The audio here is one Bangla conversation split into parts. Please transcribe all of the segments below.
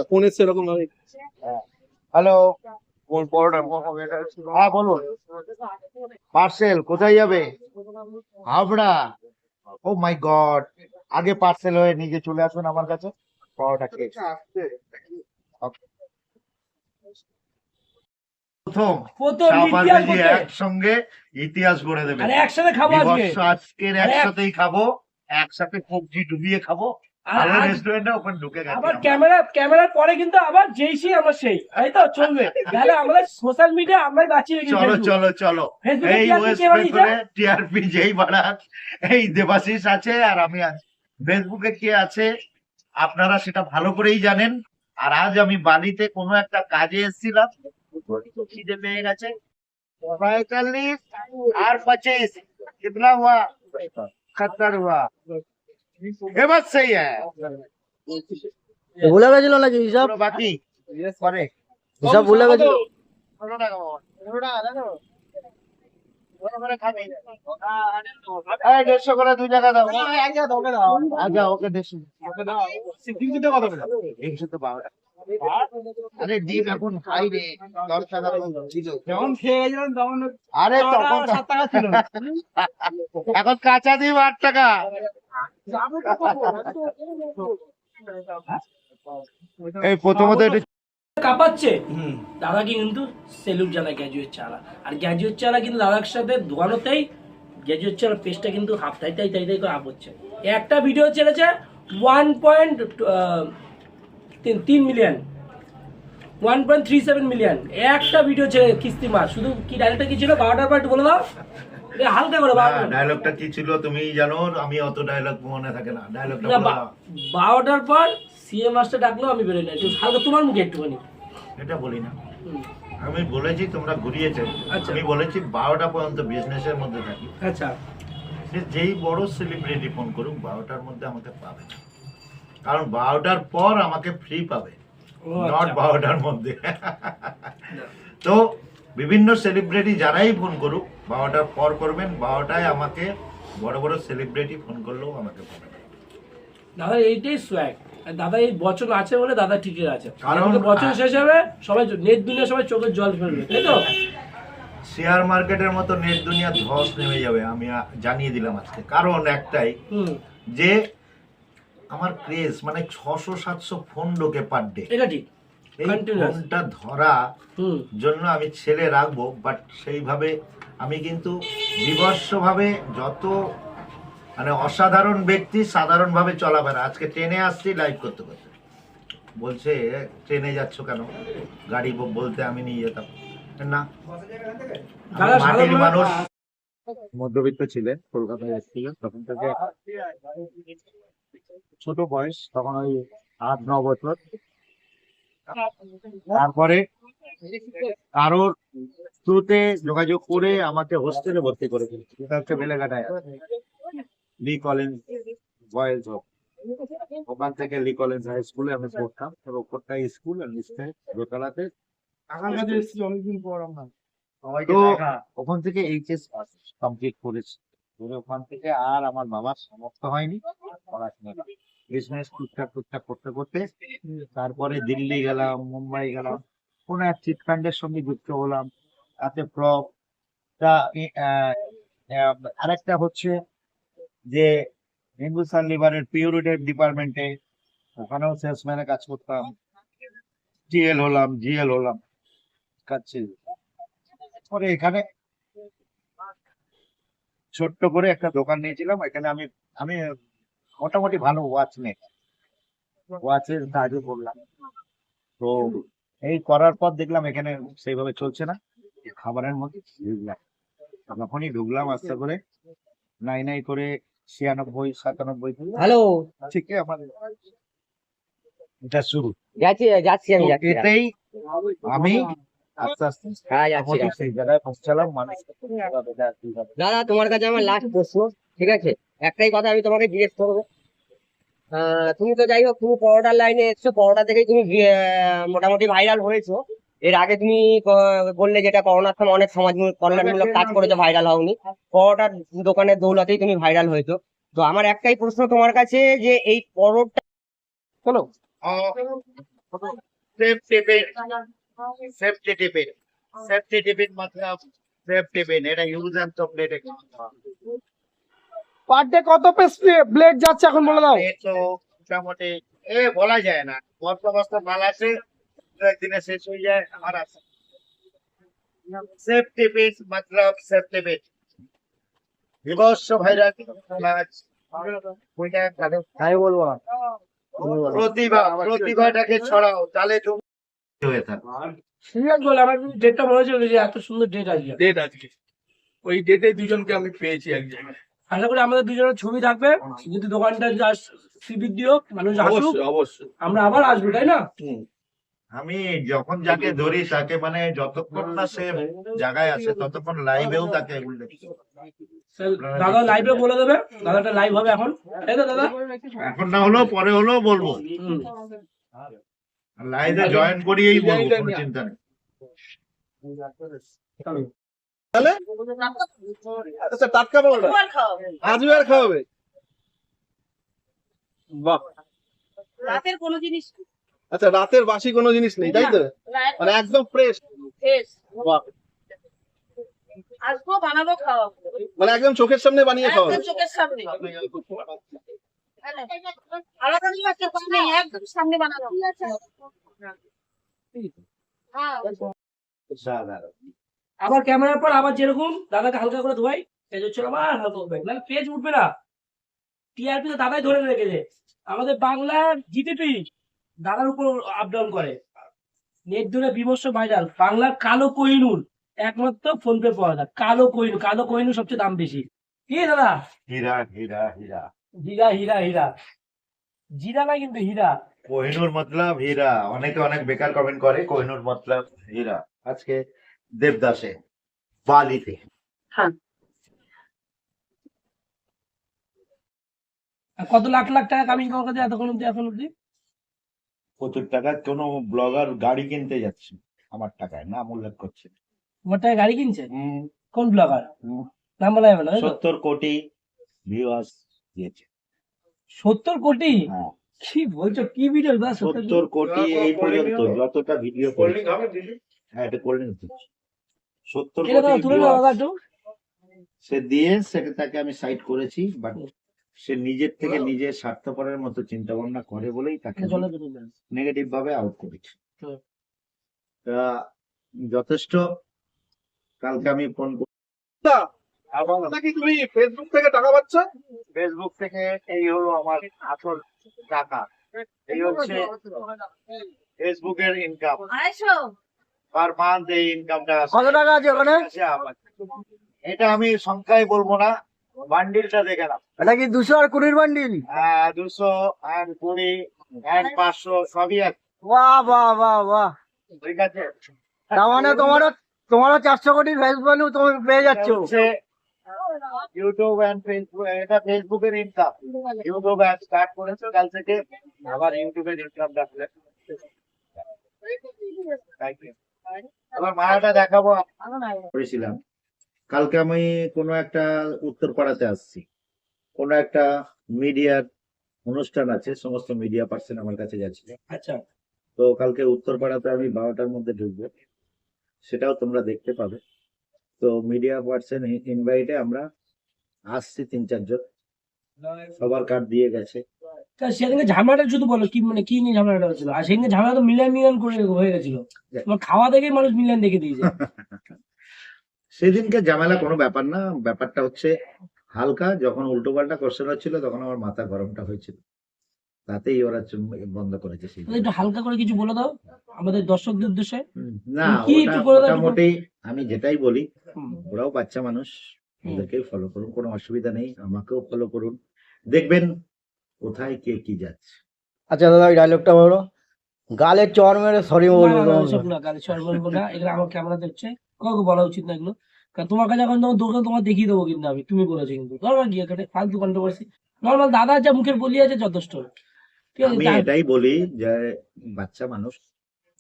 ফোন এসছে এরকম ভাবে। হ্যালো, কোন পরোটা? হ্যাঁ বলুন। পার্সেল কোথায় যাবে? হাবড়া? ও মাই গড, আগে পার্সেল হয়ে নিজে চলে আসুন আমার কাছে পরোটা খেয়ে। Okay. প্রথম প্রথম শাহবাজ ইতিহাস জি করতে একসঙ্গে ইতিহাস গড়ে দেবে। আরে একসাথে খাবো আজকে। বিভৎস আজকের আরে একসাথেই খাবো, একসাথে সবজি ডুবিয়ে খাবো। আর আর আজ রেস্টুরেন্টে ওখানে ঢুকে গেছি আবার আমরা। ক্যামেরার পরে কিন্তু আবার যেই সেই আমরা সেই, তাই তো চলবে। তাহলে আমরা সোশ্যাল মিডিয়া আমরাই বাঁচিয়ে রেখেছি। চলো চলো চলো, ফেসবুকে এই TRP ওয়েস্ট কে বানিয়েছে? বেঙ্গলে টিআরপি যেই বাড়াক, এই দেবাশিস আছে আর আমি আছি। ফেসবুকে কে আছে আপনারা সেটা ভালো করেই জানেন। আর আজ আমি বালিতে কোনো একটা কাজে এসেছিলাম, খিদে পেয়ে গেছে। 45 আর 25 कितना हुआ? 70 हुआ। ये बात सही है। ভুলে গেছিল নাকি হিসাব? পুরো বাকি পরে হিসাব ভুলে গেছিল। 15 টাকা বাবা। 15 টাকা দেখো। ওরা করে খাবে। এই 150 করে 2 টাকা দাও। এক জায়গা দাও, ওকে দাও। আচ্ছা ওকে 150। ওকে দাও। সিকিউরিটি কত করে? 112। আরে ডিম এখন খাই রে, 10 টাকা ছিল। যখন খেয়ে গেছিলাম তখন আরে তখন 7 টাকা ছিল। এখন কাঁচা ডিম 8 টাকা। এই প্রথমত এটা কাঁপাচ্ছে। দাদাকে কিন্তু সেলুট জানায় গ্র্যাজুয়েট চালা। আর গ্র্যাজুয়েট চালা কিন্তু দাদার সাথে দোকানোতেই গ্র্যাজুয়েট চালা পেজটা কিন্তু হাফ তাই করে আপ হচ্ছে। একটা ভিডিও ছেড়েছে 1.3 মিলিয়ন, 1.37 মিলিয়ন একটা ভিডিও ছেড়ে কিস্তি মাস। শুধু কি ডায়লগটা কি ছিল 12টার পর একটু বলে দাও, হালকা করে। ডায়লগটা কি ছিল তুমি জানো? আমি অত ডায়লগ মনে থাকে না, ডায়লগটা না, বলো না। 12টার পর সিএম মাস্টার ডাকলো, আমি বেরোই না, একটু হালকা তোমার মুখে একটুখানি। এটা বলি না, হুম, আমি বলেছি তোমরা ঘুরিয়েছো। আচ্ছা। আমি বলেছি 12টা পর্যন্ত বিজনেসের মধ্যে থাকি। আচ্ছা, সে যেই বড় সেলিব্রিটি ফোন করুক 12টার মধ্যে আমাকে পাবে না, কারণ 12টার পর আমাকে ফ্রি পাবে, ও নট আচ্ছা। 12টার মধ্যে। তো বিভিন্ন সেলিব্রিটি যারাই ফোন করুক 12টার পর করবেন। 12টায় আমাকে বড় বড় সেলিব্রিটি ফোন করলেও আমাকে পাবে না। দাদা এইটাই সোয়াগ। দাদা এই বছর আছে বলে দাদা ঠিকই আছে, কারণ কারণ বছর শেষ হবে সবাই নেট দুনিয়া সবাই চোখের জল ফেলবে, তাই তো? শেয়ার মার্কেটের মতো নেট দুনিয়া ধস নেমে যাবে, আমি জানিয়ে দিলাম আজকে। কারণ একটাই, হুম, যে আমার ক্রেজ মানে 600-700 ফোন ঢোকে পার ডে। এটা ঠিক। এই Continuous। ফোনটা ধরা হুম, জন্য আমি ছেলে রাখবো, বাট সেইভাবে আমি কিন্তু বিভৎসভাবে যত মানে অসাধারণ ব্যক্তি সাধারণভাবে চলাফেরা। আজকে ট্রেনে আসছি লাইভ করতে করতে, বলছে ট্রেনে যাচ্ছ কেন? গাড়ি বলতে আমি নিয়ে যেতাম না। আমি দাদা মাটির সাধারণ মানুষ, মধ্যবিত্ত ছিলেন, কলকাতায় এসেছিলেন তখন থেকে। ছোট বয়স তখন, ওই 8-9 বছর। তারপরে কারোর থ্রুতে যোগাযোগ করে আমাকে হোস্টেলে ভর্তি করে দিয়েছে, যেটা হচ্ছে বেলেঘাটায় লি কলেজ বয়েজ হোম। ওখান থেকে লি কলেজ হাই স্কুলে আমি পড়তাম, আর ওপরটা স্কুল আর নিচে দোতলাতে। অনেকদিন পর আমরা তো ওখান থেকে এইচএস কমপ্লিট করেছি। করে ওখান থেকে আর আমার বাবার সামর্থ্য হয়নি পড়াশোনা, বিজনেস টুকটাক টুকটাক করতে করতে তারপরে দিল্লি গেলাম, মুম্বাই গেলাম, কোন এক চিটফান্ডের সঙ্গে যুক্ত হলাম। তাতে প্রপ আরেকটা হচ্ছে যে হিন্দুস্তান লিভারের পিউরিটের ডিপার্টমেন্টে, ওখানেও সেলসম্যানের কাজ করতাম। টিএল হলাম, জিএল হলাম, কাজ ছিল। পরে এখানে ছোট্ট করে একটা দোকান নিয়েছিলাম। এখানে আমি আমি মোটামুটি ভালো ওয়াচ নেই, ওয়াচের কাজও করলাম। তো এই করার পর দেখলাম এখানে সেইভাবে চলছে না, খাবারের মধ্যে ঢুকলাম। তখনই ঢুকলাম আস্তে করে, নাই নাই করে 96-97 হ্যালো, থেকে আমার এটা শুরু। যাচ্ছি তো এতেই আমি আস্তে আস্তে হ্যাঁ মোটামুটি সেই জায়গায় পৌঁছালাম। মানুষ দাদা, তোমার কাছে আমার লাস্ট প্রশ্ন, ঠিক আছে? একটাই কথা আমি তোমাকে জিজ্ঞেস করবো। তুমি তো যাই হোক, তুমি পরোটার লাইনে এসছো, পরোটা থেকেই তুমি মোটামুটি ভাইরাল হয়েছো। এর আগে তুমি বললে যেটা করোনার সময় অনেক সমাজ কল্যাণমূলক কাজ করেছো, ভাইরাল হওনি। পরোটার দোকানের দৌলতেই তুমি ভাইরাল হয়েছো। তো আমার একটাই প্রশ্ন তোমার কাছে, যে এই পরোটা, শোনো, सेफ्टी टिफिन मतलब सेफ्टी पिन এটা use and throw plate per day কত পিস ব্লেড যাচ্ছে এখন বলে দাও। এই তো মোটামুটি বলা যায় না, বস্তা বস্তা মাল আছে, একদিনে শেষ হয়ে যায় আমার আছে। সেফটি পিন मतलब সেফটি পিন বিবর্ষ ভাইরাস আমি বলবো না। প্রতিভাটাকে ছড়াও, তাহলে তুমি হয়ে থাকো। সিরিয়াস বলে আমার কিন্তু ডেটটা মনে হচ্ছে যে এত সুন্দর ডেট আজকে। ডেট আজকে ওই ডেটে দুজনকে আমি পেয়েছি এক জায়গায়। আশা করি আমাদের দুজনের ছবি থাকবে, যদি দোকানটা সিভিক দিও, মানুষ আসুক, অবশ্যই অবশ্যই। আমরা আবার আসবো, তাই না? আমি যখন যাকে ধরি তাকে মানে যতক্ষণ না সে জায়গায় আছে ততক্ষণ লাইভেও তাকে উল্লেখ করি। দাদা লাইভে বলে দেবে, দাদাটা লাইভ হবে এখন, তাই তো দাদা? এখন না হলেও পরে হলেও বলবো, হুম। লাইভে জয়েন করিয়েই বলবো, কোনো চিন্তা নেই। আচ্ছা টাটকা বলটা আজও আর খাওয়াবে? বাহ। রাতের কোনো জিনিস আচ্ছা রাতের বাসি কোনো জিনিস নেই তাই তো, মানে একদম ফ্রেশ। ফ্রেশ বাহ, আসবো বানাবো খাওয়াবো মানে একদম চোখের সামনে বানিয়ে খাওয়াবে। একদম চোখের সামনে আলাদা নিয়ে আসতে পারবে একদম সামনে বানাবো হ্যাঁ সাধারণ আবার ক্যামেরার পর আবার যেরকম দাদাকে হালকা করে ধোয়াই, পেজ হচ্ছে আবার হালকা উঠবে, মানে পেজ উঠবে না। টিআরপি তো দাদাই ধরে রেখেছে, আমাদের বাংলার জিডিপি দাদার উপর আপ ডাউন করে। নেট ধরে বিমর্ষ ভাইরাল, বাংলার কালো কোহিনুর একমাত্র ফোন পে পাওয়া যায়। কালো কোহিনুর, কালো কোহিনুর সবচেয়ে দাম বেশি। কি দাদা? হীরা হীরা হীরা হীরা হীরা হীরা, জিরা না কিন্তু হীরা। কোহিনুর মতলব হীরা। অনেকে অনেক বেকার কমেন্ট করে কোহিনুর মতলব হীরা। আজকে দেবদাসে বালিতে আর কত লাখ লাখ টাকা কামিং করা যায় এতক্ষণ অব্দি, এখন অব্দি? প্রচুর টাকা। কোন ব্লগার গাড়ি কিনতে যাচ্ছে আমার টাকায়, নাম উল্লেখ করছে। তোমার টাকা গাড়ি কিনছে? কোন ব্লগার? নাম বলা যাবে না, তাই তো? 70 কোটি ভিউয়ার্স দিয়েছে। 70 কোটি? হ্যাঁ, কি বলছো, কি ভিডিও দাদা? 70 কোটি এই পর্যন্ত যতটা ভিডিও করেছে। হ্যাঁ, এটা করে নিতে 70 এটা দাদা কোটি তুলে নাও দাদা viewers একটু। সে দিয়ে তাকে আমি সাইড করেছি, বাট সে নিজের থেকে নিজে স্বার্থপরের মতো চিন্তা ভাবনা করে বলেই তাকে জলে তুলে দেন। নেগেটিভ ভাবে আউট করেছি। হুম। তা যথেষ্ট। কালকে আমি ফোন নাকি তুমি ফেসবুক থেকে টাকা পাচ্ছ? ফেসবুক থেকে এই হলো আমার আসল টাকা। এই হচ্ছে ফেসবুকের ইনকাম, 250 পার মান্থ এই ইনকামটা কত টাকা আছে ওখানে? এটা আমি সংখ্যায় বলবো না, বান্ডিলটা দেখে নাও। এটা কি 200 আর 20 বান্ডিল? 200 আর 20 আর 500 সবই আছে, বাহ বাহ বাহ বাহ। ঠিক আছে। তার মানে তোমারও 400 কোটি ফেসবুক ভ্যালু তুমি পেয়ে যাচ্ছ। হচ্ছে ইউটিউব এন্ড ফেসবুক, এটা ফেসবুকের ইনকাম। ইউটিউব স্টার্ট করেছে কাল থেকে, আবার ইউটিউবের ইনকাম দেখলে আবার মারাটা দেখাবো করেছিলাম। কালকে আমি কোনো একটা উত্তরপাড়াতে আসছি, কোনো একটা মিডিয়ার অনুষ্ঠান আছে, সমস্ত মিডিয়া পার্সন আমার কাছে যাচ্ছে। আচ্ছা, তো কালকে উত্তরপাড়াতে আমি 12টার মধ্যে ঢুকবো, সেটাও তোমরা দেখতে পাবে। তো মিডিয়া পার্সন ইনভাইটে আমরা আসছি 3-4 জন, সবার কার্ড দিয়ে গেছে। তা সেদিনকে ঝামেলাটা শুধু বলো, কি মানে কি নিয়ে ঝামেলাটা হচ্ছিল? আর সেদিনকে ঝামেলা তো মিলিয়ন করে হয়ে গেছিল, তোমার খাওয়া দেখেই মানুষ মিলিয়ন দেখে দিয়েছে। সেদিনকে ঝামেলা কোনো ব্যাপার না, ব্যাপারটা হচ্ছে হালকা। যখন উল্টো পাল্টা কোশ্চেন হচ্ছিল তখন আমার মাথা গরমটা হয়েছিল, তাতেই ওরা বন্ধ করেছে সেই একটু হালকা করে কিছু বলে দাও আমাদের দর্শকদের উদ্দেশ্যে। না, কি ওটা একটু করে দাও, একটু মোটামুটি আমি যেটাই বলি, হুম। ওরাও বাচ্চা মানুষ, ওদেরকেই ফলো করুন, কোনো অসুবিধা নেই। আমাকেও ফলো করুন, দেখবেন কোথায় কে কি যাচ্ছে। আচ্ছা দাদা ওই ডায়লগটা বলো, গালে চর মেরে সরি না, বলবো না, না, তোমাকে। এসব না, গালি চড় বলবো না, এগুলো আমার ক্যামেরা দেখছে, কাউকে বলা উচিত না এগুলো। কারণ তোমার কাছে এখন তোমার দোকান তোমার দেখিয়ে দেবো, কিন্তু আমি তুমি বলেছো, কিন্তু দরকার গিয়ে কেটে ফালতু কন্ট্রোভার্সি। নর্মাল দাদা যা মুখের বলি আছে যথেষ্ট, ঠিক আছে? আমি এটাই বলি যে বাচ্চা মানুষ,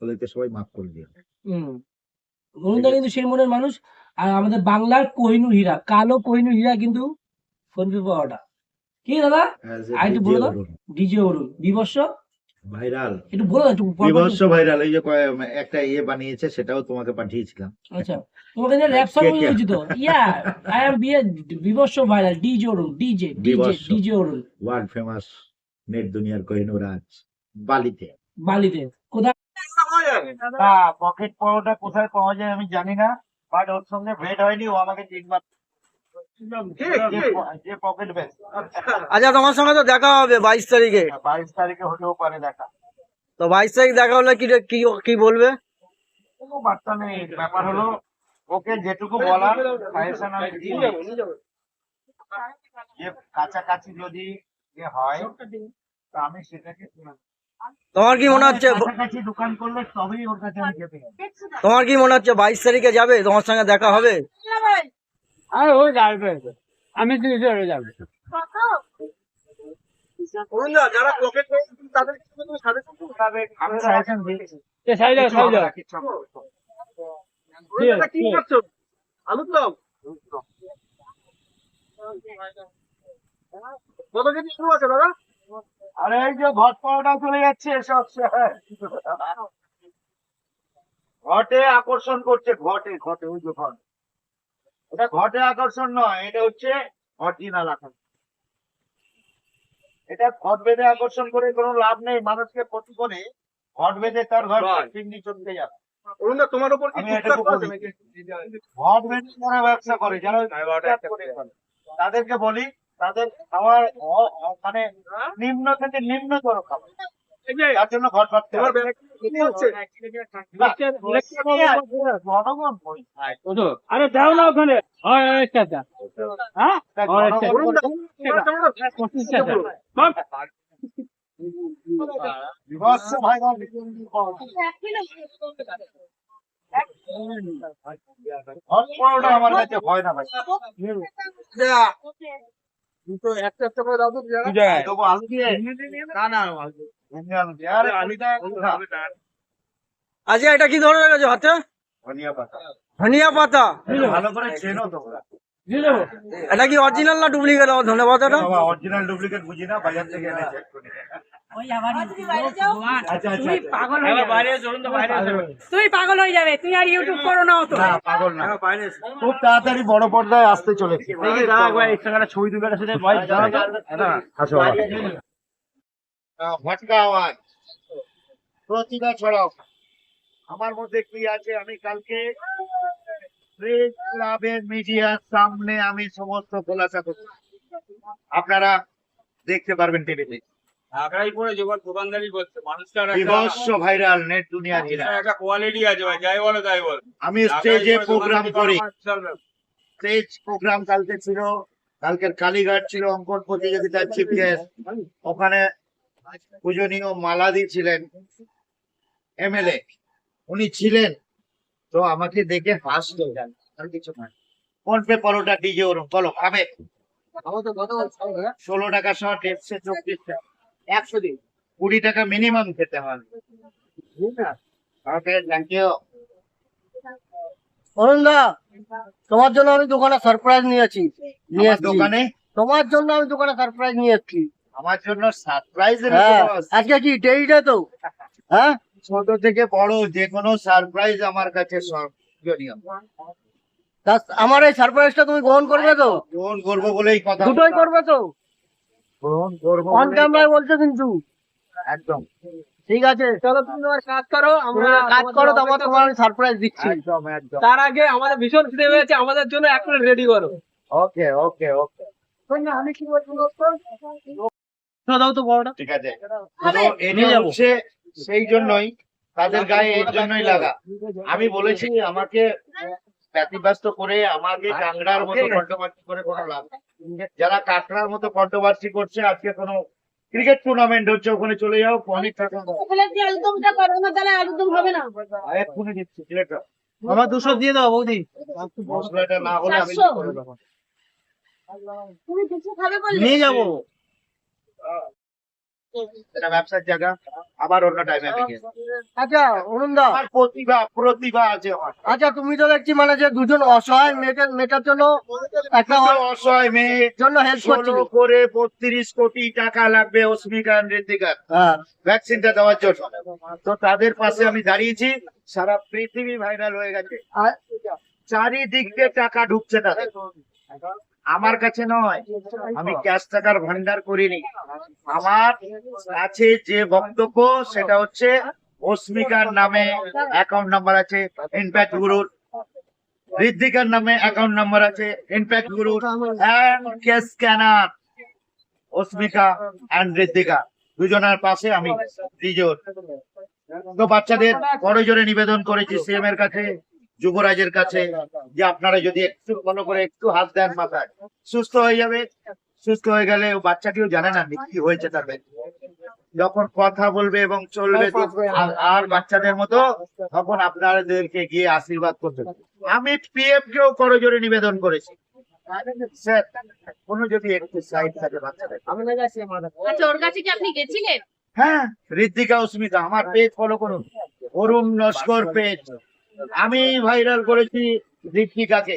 ওদেরকে সবাই মাফ করে দিও। অরুণদা কিন্তু সেই মনের মানুষ। আর আমাদের বাংলার কোহিনুর হীরা, কালো কোহিনুর হীরা কিন্তু ফোন পে পাওয়াটা কি দাদা? As a আরেকটু DJ বলে দাও। বলুন। ডিজে অরুণ বিবর্ষ ভাইরাল, একটু বলো না, একটু বিভৎস ভাইরাল। এই যে একটা বানিয়েছে, সেটাও তোমাকে পাঠিয়েছিলাম। আচ্ছা, তোমাকে যে র্যাপ সং কে কে? বলেছি তো, ইয়া আই এম বিয়ে বিবর্ষ ভাইরাল ডিজে অরুণ, ডিজে ডিজে বিভৎস। ডিজে অরুণ, ওয়ার্ল্ড ফেমাস নেট দুনিয়ার কোহিনূর আজ বালিতে। বালিতে। কোথায়? পকেট পরোটা কোথায় পাওয়া যায় আমি জানি না, বাট ওর সঙ্গে ভেট হয়নি, ও আমাকে 3 বার যে পকেট ব্যাগ। আচ্ছা তোমার সঙ্গে তো দেখা হবে 22 তারিখে। 22 তারিখে হতেও পারে দেখা, তো 22 তারিখ দেখা হলে কি কি কি বলবে? কোনো বার্তা নেই। ব্যাপার হলো ওকে যেটুকু বলার সাজেশন আমি দিই, যে কাছাকাছি যদি হয় তো আমি সেটাকে শুনে নেব। তোমার কি মনে হচ্ছে কাছাকাছি দোকান করলে তবেই ওর কাছে আমি যেতে পারি। তোমার কি মনে হচ্ছে 22 তারিখে যাবে, তোমার সঙ্গে দেখা হবে? আমি তো যাবো। যারা পকেট তাদের আমি সাজেশন দিই। কি করছো? আলুর দম কত কেজি শুরু আছে দাদা? আরে এই যে ঘট পাওয়াটা চলে যাচ্ছে সব ঘটে আকর্ষণ করছে, ঘটে ঘটে ওই যে ঘট, এটা ঘটে আকর্ষণ নয়, এটা হচ্ছে অরিজিনাল আকর্ষণ। এটা ঘট বেঁধে আকর্ষণ করে কোনো লাভ নেই, মানুষকে ক্ষতি করে ঘট বেঁধে তার ঘর চিমনি চলতে যাবে। তোমার উপর কি আমি এটুকু বলি, ঘট বেঁধে যারা ব্যবসা করে, যারা করে তাদেরকে বলি, তাদের খাওয়ার মানে নিম্ন থেকে নিম্নতর খাবার, তার জন্য ঘট বাঁধতে হবে। জনগণ আরে দাও না ওখানে, বিভৎস ভাইরাল ঘট পড়াটা আমার কাছে হয় না ভাই। দুটো একটা একটা করে দাও তো দেবো আলু দিয়ে? না না ভেঙে আলু দিয়ে। আরে আলুটা আচ্ছা এটা কি ধরে রেখেছো হাতে? ধনিয়া পাতা। ধনিয়া পাতা। ভালো করে চেনো তোমরা। এটা কি অরিজিনাল না ডুপ্লিকেট ধনে পাতাটা? বাবা অরিজিনাল ডুপ্লিকেট বুঝি না, বাজার থেকে এনেছে এক্ষুনি। আচ্ছা আচ্ছা পাগল হয়ে যাবে, বাইরে চলুন তো, বাইরে তুই পাগল হয়ে যাবে, তুই আর ইউটিউব করো না অত। না পাগল না, খুব তাড়াতাড়ি বড় পর্দায় আসতে চলেছে। ছবি তুলে আসো ভটকা আওয়াজ, প্রতিভা ছড়াও। আমার মধ্যে কি আছে, আমি কালকে প্রেস ক্লাবের মিডিয়ার সামনে আমি সমস্ত খোলাসা করছি, আপনারা দেখতে পারবেন টিভিতে। আগ্রাই করে যখন দোকানদারি করছে মানুষটার বিভৎস ভাইরাল নেট দুনিয়া ঘিরা। একটা কোয়ালিটি আছে ভাই, যাই বলো তাই বল। আমি স্টেজে প্রোগ্রাম করি, স্টেজ প্রোগ্রাম কালকে ছিল, কালকের কালীঘাট ছিল অঙ্কন প্রতিযোগিতার চিফ গেস্ট, ওখানে পূজনীয় মালাদি ছিলেন, এমএলএ উনি ছিলেন, তো আমাকে দেখে হাসলো, আর কিছু না। কোন পে পরোটা ডিজে ওরম বলো খাবে? 16 টাকা শর্ট, 124 টাকা, 100 দিন 20 টাকা মিনিমাম খেতে হবে। Okay thank you. অরুণদা তোমার জন্য আমি দোকানে সারপ্রাইজ নিয়ে এসেছি। দোকানে তোমার জন্য আমি দোকানে সারপ্রাইজ নিয়ে এসেছি। আমার জন্য সারপ্রাইজ হ্যাঁ আজকে কি ডেইটা তো? হ্যাঁ ছোট থেকে বড় যে কোনো সারপ্রাইজ আমার কাছে সর্বজনীয়। তা আমার এই সারপ্রাইজটা তুমি গ্রহণ করবে তো? গ্রহণ করবো বলেই কথা, দুটোই করবে তো? গ্রহণ করবো অন বলেই- ক্যামেরায় বলছো কিন্তু। একদম ঠিক আছে চলো তুমি তোমার কাজ করো, আমরা কাজ করো, তারপর তোমার আমি সারপ্রাইজ দিচ্ছি। একদম একদম। তার আগে আমাদের ভীষণ খিদে পেয়েছে, আমাদের জন্য এক প্লেট রেডি করো। ওকে ওকে ওকে আমি কি বলছি দাও তো বড়টা। ঠিক আছে। তো এটা হচ্ছে সেই জন্যই, তাদের গায়ে এর জন্যই লাগা। আমি বলেছি আমাকে ব্যতিব্যস্ত করে, আমাকে কাংড়ার মতো কন্ট্রোভার্সি করে কোনো লাভ নেই। যারা কাঁকড়ার মতো কন্ট্রোভার্সি করছে, আজকে কোনো ক্রিকেট টুর্নামেন্ট হচ্ছে, ওখানে চলে যাও, অনেক টাকা দাও। প্লেট দিয়ে আলুদমটা করো না, তাহলে আলুদম হবে না। এক্ষুনি দিচ্ছি প্লেটটা। আমার 200 দিয়ে দাও বৌদি। মশলাটা না হলে আমি 400 করে দেবো। তুমি কিছু খাবে বললে? নিয়ে যাবো। এটা ব্যবসার জায়গা, আবার অন্য টাইমে আমি গিয়ে আচ্ছা অরুণ দা, আমার প্রতিভা আছে আমার। আচ্ছা তুমি তো দেখছি মানে যে দুজন অসহায় মেয়েটার জন্য একটা দুটো অসহায় মেয়ে জন্য হেল্প করছি। 16 করে 32 কোটি টাকা লাগবে অস্মিকা ঋতিকার হ্যাঁ, ভ্যাকসিনটা দেওয়ার জন্য। তো তাদের পাশে আমি দাঁড়িয়েছি, সারা পৃথিবী ভাইরাল হয়ে গেছে, আর চারিদিক দিয়ে টাকা ঢুকছে তাদের। আমার কাছে নয়, আমি ক্যাশ টাকার ভান্ডার করিনি। আমার কাছে যে বক্তব্য সেটা হচ্ছে অস্মিকার নামে অ্যাকাউন্ট নাম্বার আছে ইনপ্যাক্ট গুরুর, ঋদ্ধিকার নামে অ্যাকাউন্ট নাম্বার আছে ইনপ্যাক্ট গুরুর, and cash scanner Asmika and Riddhika দুজনের পাশে আমি দুজন। তো বাচ্চাদের বড় জোরে নিবেদন করেছি সিএম এর কাছে, যুবরাজের কাছে, যে আপনারা যদি একটু ভালো করে একটু হাত দেন মাথায়, সুস্থ হয়ে যাবে। সুস্থ হয়ে গেলে ও বাচ্চাটিও জানে না কি হয়েছে তার পেটে। যখন কথা বলবে এবং চলবে আর বাচ্চাদের মতো, তখন আপনাদেরকে গিয়ে আশীর্বাদ করতে হবে। আমি পিএম কেও করজোরে নিবেদন করেছি, স্যার কোনো যদি একটু সাইড থাকে বাচ্চাদের। আচ্ছা ওর কাছে কি আপনি গেছিলেন? হ্যাঁ, ঋদ্ধিকা অস্মিতা আমার পেজ ফলো করুন, অরুণ নস্কর পেজ। আমি ভাইরাল করেছি ঋদ্ধিকাকে।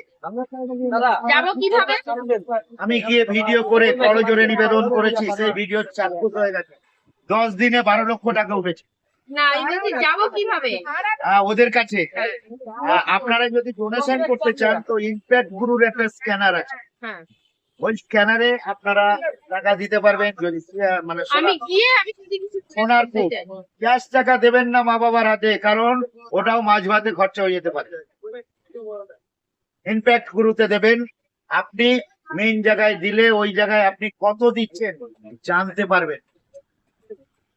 যাবো কিভাবে? আমি গিয়ে ভিডিও করে করজোরে নিবেদন করেছি, সেই ভিডিও চাক্ষুষ হয়ে গেছে। 10 দিনে 12 লক্ষ টাকা উঠেছে। না এই বলছি যাবো কিভাবে? ওদের কাছে আপনারা যদি ডোনেশন করতে চান তো ইনপ্যাক্ট গুরুর একটা স্ক্যানার আছে, হ্যাঁ ওই স্ক্যানারে আপনারা টাকা দিতে পারবেন। যদি মানে আমি গিয়ে আমি যদি কিছু সোনার খুব ক্যাশ টাকা দেবেন না মা বাবার হাতে, কারণ ওটাও মাঝ ভাতে খরচা হয়ে যেতে পারে। ইনপ্যাক্ট গুরুতে দেবেন, আপনি মেইন জায়গায় দিলে ওই জায়গায় আপনি কত দিচ্ছেন জানতে পারবেন।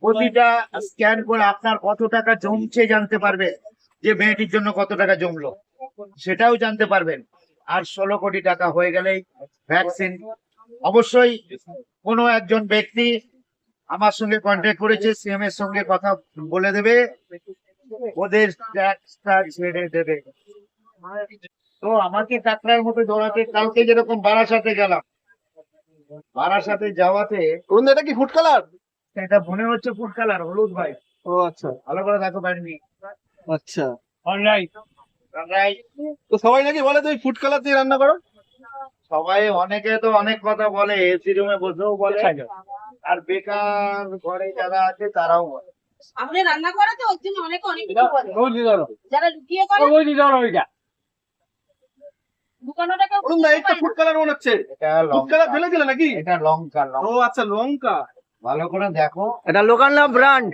প্রতিটা স্ক্যান করে আপনার কত টাকা জমছে জানতে পারবে, যে মেয়েটির জন্য কত টাকা জমলো সেটাও জানতে পারবেন। আর 16 কোটি টাকা হয়ে গেলেই ভ্যাকসিন। অবশ্যই কোনো একজন ব্যক্তি আমার সঙ্গে কন্ট্যাক্ট করেছে, সিএম এর সঙ্গে কথা বলে দেবে, ওদের ট্যাক্সটা ছেড়ে দেবে। তো আমাকে কাকড়ার মতো দৌড়াতে, কালকে যেরকম বারাসাতে গেলাম, বারাসাতে যাওয়াতে অরুণ দা, এটা কি ফুড কালার? এটা মনে হচ্ছে ফুড কালার, হলুদ ভাই, ও আচ্ছা ভালো করে দেখো পারিনি। আচ্ছা, অলরাইট, তো সবাই নাকি বলে তুমি ফুড কালার দিয়ে রান্না করো? সবাই অনেকে তো অনেক কথা বলে, এসি রুমে বসেও বলে, আর বেকার ঘরে যারা আছে তারাও বলে। আপনি রান্না করে তো ওর জন্য অনেক কিছু বলে। যারা লুকিয়ে করে দোকানটা কেউ অরুণ দা, এটা ফুড কালার মনে হচ্ছে। এটা ফুড কালার ফেলেছিলে নাকি? এটা লঙ্কা, ও আচ্ছা, লঙ্কা। ভালো করে দেখো, এটা লোকাল না ব্র্যান্ড?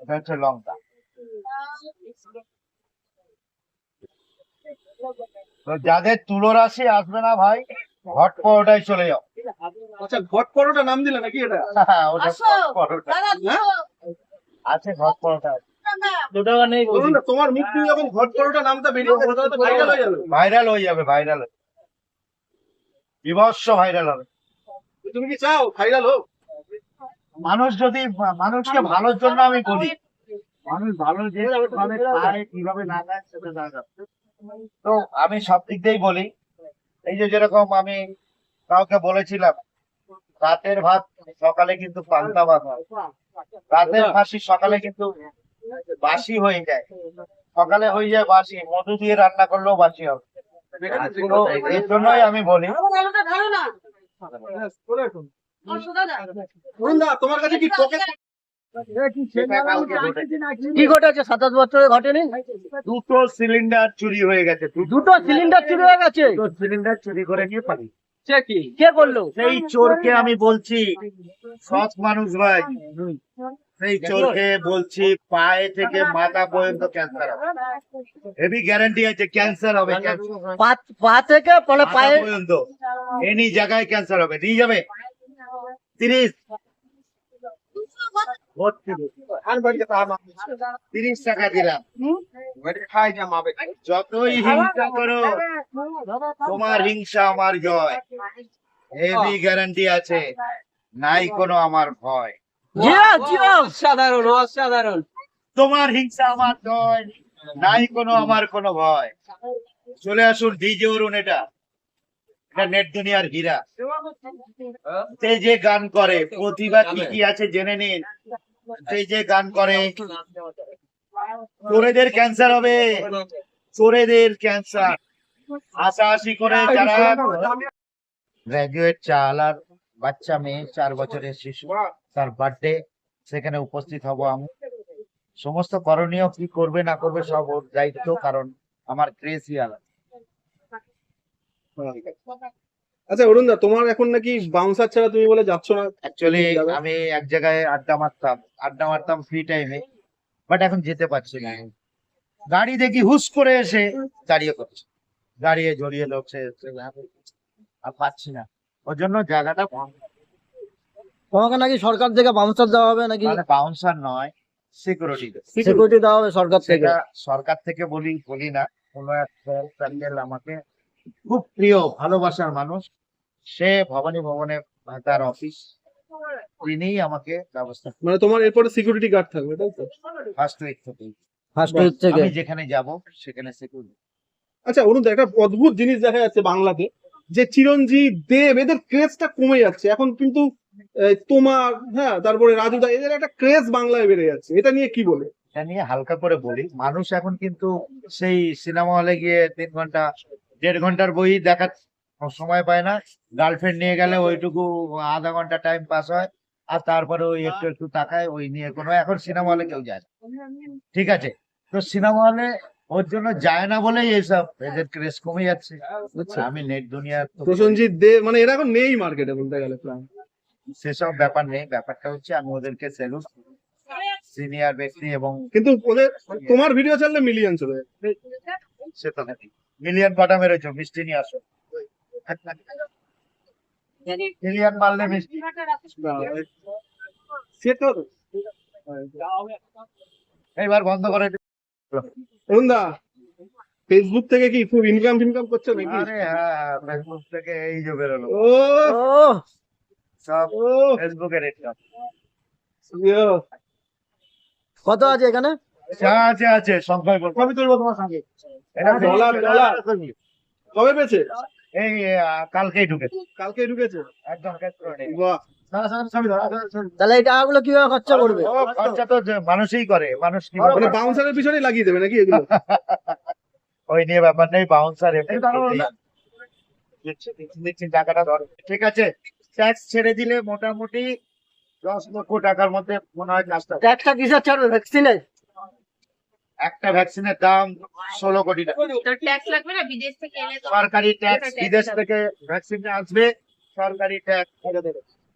এটা হচ্ছে লঙ্কা। তো যাদের তুলো রাশি আসবে না ভাই, হট পরোটায় চলে যাও। আচ্ছা, ঘট পরোটা নাম দিলে নাকি এটা? ওটা আসো। ঘট পরোটা দাদা আছে, ঘট পরোটা আছে। অরুণ দা, তোমার মুখ দিয়ে যখন ঘট পরোটা নামটা বেরিয়ে যাবে তাহলে তো ভাইরাল হয়ে যাবে। ভাইরাল হয়ে যাবে, ভাইরাল বিভৎস ভাইরাল হবে। তুমি কি চাও ভাইরাল হোক? মানুষ যদি মানুষকে ভালোর জন্য আমি বলি, মানুষ ভালো যেভাবে খায় কিভাবে না খায় সেটা জানা। তো আমি সব দিক দিয়েই বলি, এই যে যেরকম আমি কাউকে বলেছিলাম রাতের ভাত সকালে কিন্তু পান্তা ভাত হয়, রাতের ফাঁসি সকালে কিন্তু বাসি হয়ে যায়, সকালে হয়ে যায় বাসি, মধু দিয়ে রান্না করলেও বাসি হবে। তো এর জন্যই আমি বলি, আলুটা ঢালো না। অর্থ দাদা অরুণ দা, তোমার কাছে কি টোকেন? সেটা কালকে ঘটেছে। কি ঘটেছে? 27 বছরে ঘটেনি? 2টো সিলিন্ডার চুরি হয়ে গেছে, দুটো সিলিন্ডার চুরি হয়ে গেছে। 2টো সিলিন্ডার চুরি করে নিয়ে পালি। সে কি, কে করলো? সেই চোরকে আমি বলছি, সৎ মানুষ ভাই, সেই চোরকে বলছি পায়ে থেকে মাথা পর্যন্ত ক্যান্সার হবে, হেভি গ্যারান্টি আছে ক্যান্সার হবে, ক্যান্সার পা থেকে মানে মাথা পায়ে। পর্যন্ত এনি জায়গায় ক্যান্সার হবে। নিয়ে যাবে 30 30 টাকা দিলাম। যতই হিংসা করো, তোমার হিংসা আমার জয়, হেভি গ্যারান্টি আছে, নাই কোনো আমার ভয়। জিও জিও, সাধারণ অসাধারণ। তোমার হিংসা আমার জয়, নাই কোনো আমার কোনো ভয়। চলে আসুন ডিজে অরুণ, এটা এটা নেট দুনিয়ার হীরা। যে গান করে, প্রতিভা কি কি আছে জেনে নিন। যে গান করে, চোরেদের ক্যান্সার হবে, চোরেদের ক্যান্সার। হাসাহাসি করে যারা গ্রাজুয়েট চালার বাচ্চা মেয়ে, 4 বছরের শিশু, তার বার্থডে, সেখানে উপস্থিত হব আমি। সমস্ত করণীয় কি করবে না করবে সব ওর দায়িত্ব, কারণ আমার ক্রেজই আলাদা। আচ্ছা অরুণ দা, তোমার এখন নাকি বাউন্সার ছাড়া তুমি বলে যাচ্ছ না? অ্যাকচুয়ালি আমি এক জায়গায় আড্ডা মারতাম ফ্রি টাইমে, বাট এখন যেতে পারছি না। গাড়ি দেখি হুস করে এসে দাঁড়িয়ে করছে, দাঁড়িয়ে জড়িয়ে লোকছে, আর পাচ্ছি না, ওর জন্য জায়গাটা তোমাকে নাকি সরকার থেকে বাউন্সার দেওয়া হবে নাকি? বাউন্সার নয়, সিকিউরিটি। সিকিউরিটি দেওয়া হবে সরকার থেকে? সেটা সরকার থেকে বলি না, কোন এক প্যান্ডেল আমাকে খুব প্রিয় ভালোবাসার মানুষ, সে ভবানী ভবনে তার অফিস, তিনিই আমাকে ব্যবস্থা মানে তোমার এরপরে সিকিউরিটি গার্ড থাকবে, তাই তো? ফার্স্ট উইক থেকেই ফার্স্ট উইক থেকে? আমি যেখানে যাব সেখানে সিকিউরিটি। আচ্ছা অরুণ দা, একটা অদ্ভুত জিনিস দেখা যাচ্ছে বাংলাতে, যে চিরঞ্জিত, দেব, এদের ক্রেজটা কমে যাচ্ছে এখন, কিন্তু তোমার, হ্যাঁ, তারপরে রাজুদা, এদের একটা ক্রেজ বাংলায় বেড়ে যাচ্ছে, এটা নিয়ে কি বলে? এটা নিয়ে হালকা করে বলি, মানুষ এখন কিন্তু সেই সিনেমা হলে গিয়ে 3 ঘন্টা 1.5 ঘন্টার বই দেখার সময় পায় না। গার্লফ্রেন্ড নিয়ে গেলে ওইটুকু আধা ঘন্টা টাইম পাস হয়, আর তারপরে ওই একটু তাকায়, ওই নিয়ে কোনো এখন সিনেমা হলে কেউ যায় না। ঠিক আছে, তো সিনেমা হলে ওর জন্য যায় না বলেই এইসব এদের ক্রেজ কমে যাচ্ছে। আমি নেট দুনিয়ার তো প্রসেনজিৎ, দেব, মানে এরা এখন নেই মার্কেটে বলতে গেলে প্রায়। সেসব ব্যাপার নেই, ব্যাপারটা হচ্ছে আমি ওদেরকে স্যালুট, সিনিয়র ব্যক্তি, এবং কিন্তু ওদের, তোমার ভিডিও চাললে মিলিয়ন চলে যায়। সে তো মিলিয়ন কটা মেরেছো, মিষ্টি নিয়ে আসো। মিলিয়ন মারলে মিষ্টি। সেটা তো। এইবার বন্ধ করে দিই। অরুণ দা, ফেসবুক থেকে কি খুব ইনকাম করছো নাকি? আরে হ্যাঁ, ফেসবুক থেকে এই যে বেরোলো, ও সব ও, ফেসবুকের ইনকাম। ইয়ো। কত আছে এখানে? আছে সংখ্যায় বলবো, আমি তুলবো তোমার সঙ্গে। এটা ডলার। কবে পেয়েছে? এই কালকেই ঢুকে, কালকে ঢুকেছে? একদম কাজ করে নেই। বাহ। তাহলে এই টাকাগুলো কিভাবে খরচা করবে? ও, খরচা তো যে মানুষই করে, মানুষ কি মানে বাউন্সারের পিছনে লাগিয়ে দেবে নাকি এগুলো? ওই নিয়ে ব্যাপার নেই, বাউন্সার টাকাটা ধরো। ঠিক আছে, ট্যাক্স ছেড়ে দিলে মোটামুটি 10 লক্ষ টাকার মধ্যে মনে হয় কাজটা। ট্যাক্সটা কিসের ছাড়বে? ভ্যাকসিনের? একটা ভ্যাকসিনের দাম 16 কোটি টাকা। তোর ট্যাক্স লাগবে না বিদেশ থেকে এলে তো? সরকারি ট্যাক্স, বিদেশ থেকে ভ্যাকসিন আসবে, সরকারি ট্যাক্স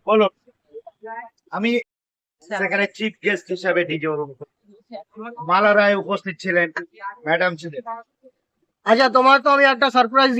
বলো। আমি সেখানে চিফ গেস্ট হিসাবে নিজে মালা রায় উপস্থিত ছিলেন, ম্যাডাম ছিলেন। আচ্ছা, তোমার তো আমি একটা সারপ্রাইজ